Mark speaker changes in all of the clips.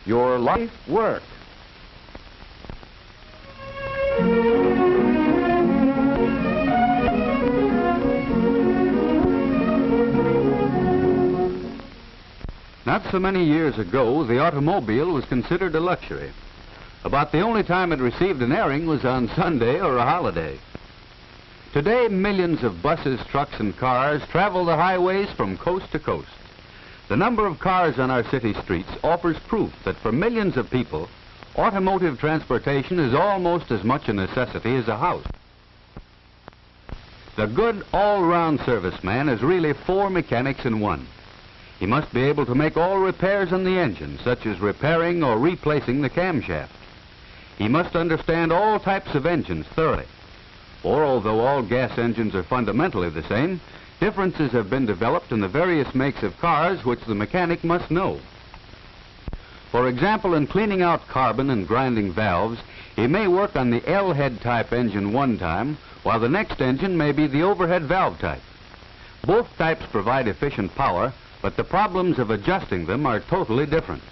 Speaker 1: your life work. Not so many years ago, the automobile was considered a luxury. About the only time it received an airing was on Sunday or a holiday. Today, millions of buses, trucks, and cars travel the highways from coast to coast. The number of cars on our city streets offers proof that for millions of people, automotive transportation is almost as much a necessity as a house. The good all-round serviceman is really 4 mechanics in one. He must be able to make all repairs on the engine, such as repairing or replacing the camshaft. He must understand all types of engines thoroughly. For although all gas engines are fundamentally the same, differences have been developed in the various makes of cars which the mechanic must know. For example, in cleaning out carbon and grinding valves, he may work on the L-head type engine one time, while the next engine may be the overhead valve type. Both types provide efficient power, but the problems of adjusting them are totally different.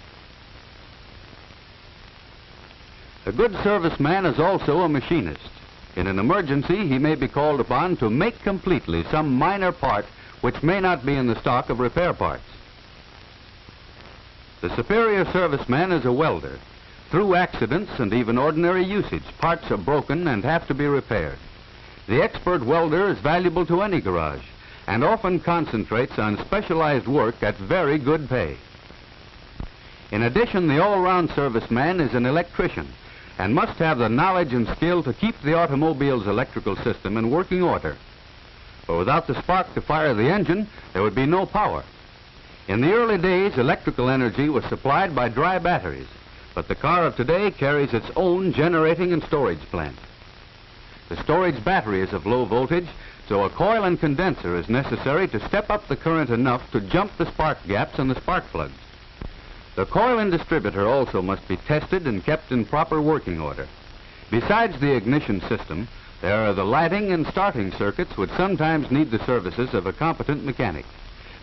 Speaker 1: A good serviceman is also a machinist. In an emergency, he may be called upon to make completely some minor part which may not be in the stock of repair parts. The superior serviceman is a welder. Through accidents and even ordinary usage, parts are broken and have to be repaired. The expert welder is valuable to any garage and often concentrates on specialized work at very good pay. In addition, the all-round serviceman is an electrician and must have the knowledge and skill to keep the automobile's electrical system in working order. For without the spark to fire the engine, there would be no power. In the early days, electrical energy was supplied by dry batteries, but the car of today carries its own generating and storage plant. The storage battery is of low voltage, so a coil and condenser is necessary to step up the current enough to jump the spark gaps in the spark plugs. The coil and distributor also must be tested and kept in proper working order. Besides the ignition system, there are the lighting and starting circuits which sometimes need the services of a competent mechanic.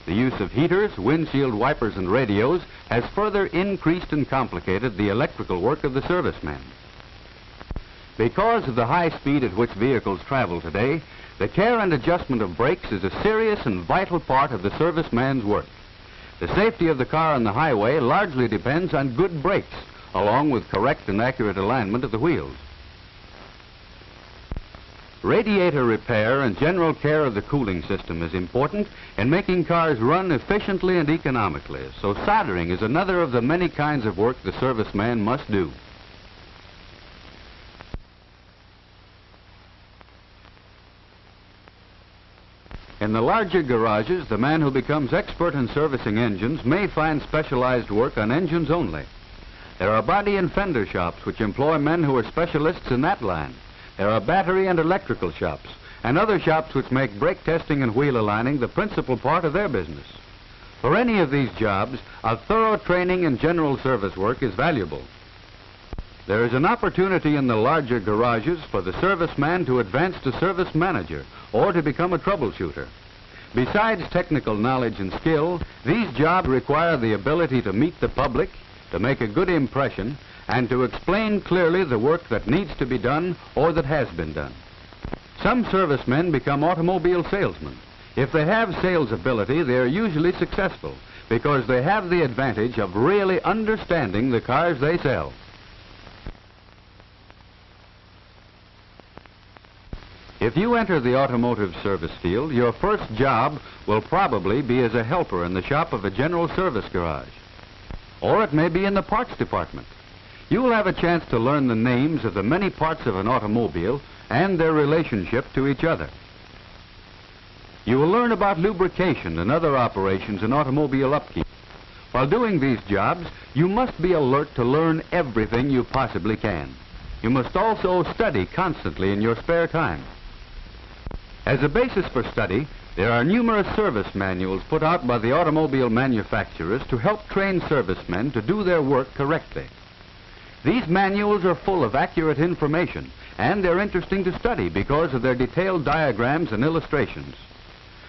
Speaker 1: The use of heaters, windshield wipers, and radios has further increased and complicated the electrical work of the serviceman. Because of the high speed at which vehicles travel today, the care and adjustment of brakes is a serious and vital part of the serviceman's work. The safety of the car on the highway largely depends on good brakes, along with correct and accurate alignment of the wheels. Radiator repair and general care of the cooling system is important in making cars run efficiently and economically, so soldering is another of the many kinds of work the serviceman must do. In the larger garages, the man who becomes expert in servicing engines may find specialized work on engines only. There are body and fender shops which employ men who are specialists in that line. There are battery and electrical shops, and other shops which make brake testing and wheel aligning the principal part of their business. For any of these jobs, a thorough training in general service work is valuable. There is an opportunity in the larger garages for the serviceman to advance to service manager or to become a troubleshooter. Besides technical knowledge and skill, these jobs require the ability to meet the public, to make a good impression, and to explain clearly the work that needs to be done or that has been done. Some servicemen become automobile salesmen. If they have sales ability, they are usually successful because they have the advantage of really understanding the cars they sell. If you enter the automotive service field, your first job will probably be as a helper in the shop of a general service garage. Or it may be in the parts department. You will have a chance to learn the names of the many parts of an automobile and their relationship to each other. You will learn about lubrication and other operations in automobile upkeep. While doing these jobs, you must be alert to learn everything you possibly can. You must also study constantly in your spare time. As a basis for study, there are numerous service manuals put out by the automobile manufacturers to help train servicemen to do their work correctly. These manuals are full of accurate information, and they're interesting to study because of their detailed diagrams and illustrations.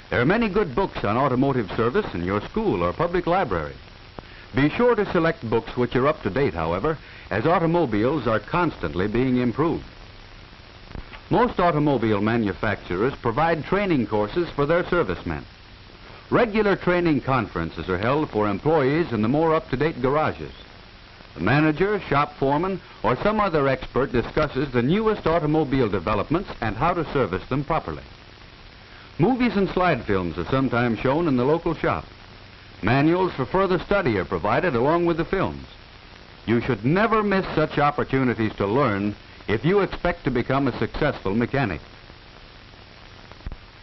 Speaker 1: There are many good books on automotive service in your school or public library. Be sure to select books which are up to date, however, as automobiles are constantly being improved. Most automobile manufacturers provide training courses for their servicemen. Regular training conferences are held for employees in the more up-to-date garages. The manager, shop foreman, or some other expert discusses the newest automobile developments and how to service them properly. Movies and slide films are sometimes shown in the local shop. Manuals for further study are provided along with the films. You should never miss such opportunities to learn if you expect to become a successful mechanic.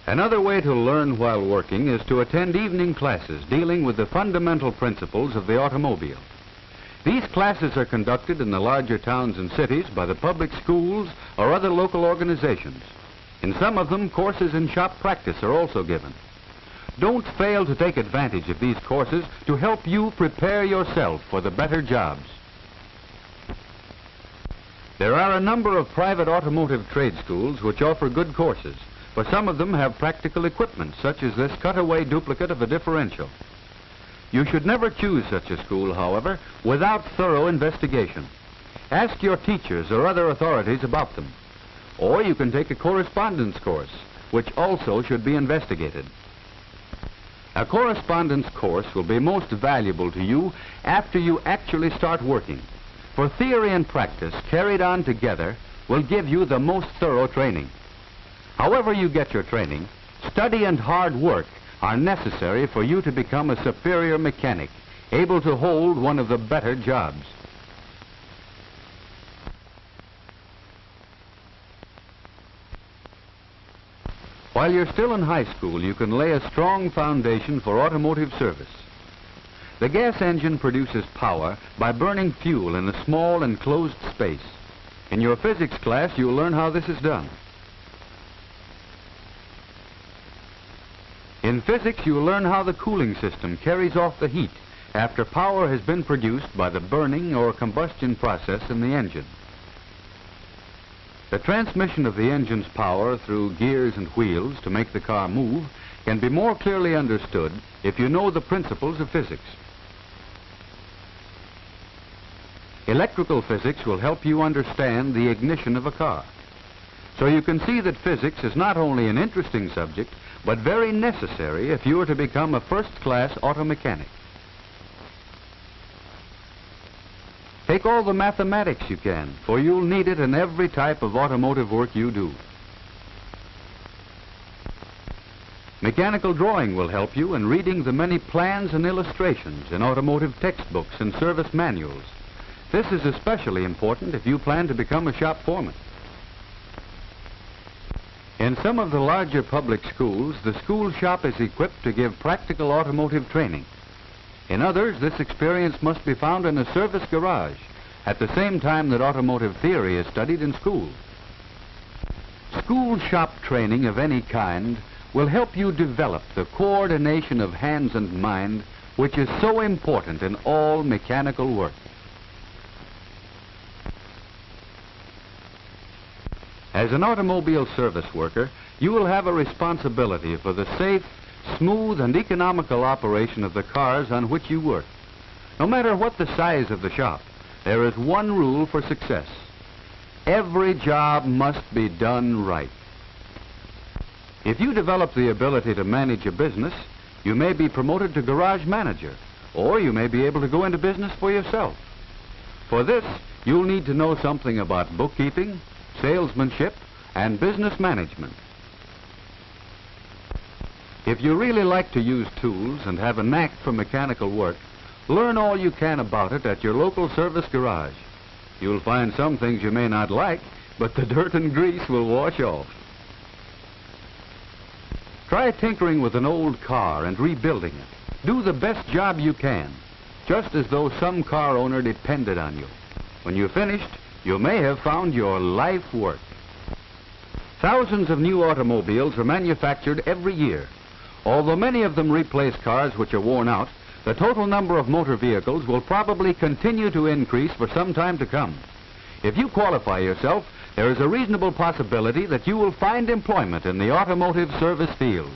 Speaker 1: Another way to learn while working is to attend evening classes dealing with the fundamental principles of the automobile. These classes are conducted in the larger towns and cities by the public schools or other local organizations. In some of them, courses in shop practice are also given. Don't fail to take advantage of these courses to help you prepare yourself for the better jobs. There are a number of private automotive trade schools which offer good courses, but some of them have practical equipment, such as this cutaway duplicate of a differential. You should never choose such a school, however, without thorough investigation. Ask your teachers or other authorities about them. Or you can take a correspondence course, which also should be investigated. A correspondence course will be most valuable to you after you actually start working, for theory and practice carried on together will give you the most thorough training. However you get your training, study and hard work are necessary for you to become a superior mechanic, able to hold one of the better jobs. While you're still in high school, you can lay a strong foundation for automotive service. The gas engine produces power by burning fuel in a small enclosed space. In your physics class, you'll learn how this is done. In physics, you'll learn how the cooling system carries off the heat after power has been produced by the burning or combustion process in the engine. The transmission of the engine's power through gears and wheels to make the car move can be more clearly understood if you know the principles of physics. Electrical physics will help you understand the ignition of a car. So you can see that physics is not only an interesting subject, but very necessary if you are to become a first-class auto mechanic. Take all the mathematics you can, for you'll need it in every type of automotive work you do. Mechanical drawing will help you in reading the many plans and illustrations in automotive textbooks and service manuals. This is especially important if you plan to become a shop foreman. In some of the larger public schools, the school shop is equipped to give practical automotive training. In others, this experience must be found in a service garage at the same time that automotive theory is studied in school. School shop training of any kind will help you develop the coordination of hands and mind, which is so important in all mechanical work. As an automobile service worker, you will have a responsibility for the safe, smooth, and economical operation of the cars on which you work. No matter what the size of the shop, there is one rule for success. Every job must be done right. If you develop the ability to manage a business, you may be promoted to garage manager, or you may be able to go into business for yourself. For this, you'll need to know something about bookkeeping, salesmanship, and business management. If you really like to use tools and have a knack for mechanical work, learn all you can about it at your local service garage. You'll find some things you may not like, but the dirt and grease will wash off. Try tinkering with an old car and rebuilding it. Do the best job you can, just as though some car owner depended on you. When you're finished, you may have found your life work. Thousands of new automobiles are manufactured every year. Although many of them replace cars which are worn out, the total number of motor vehicles will probably continue to increase for some time to come. If you qualify yourself, there is a reasonable possibility that you will find employment in the automotive service field.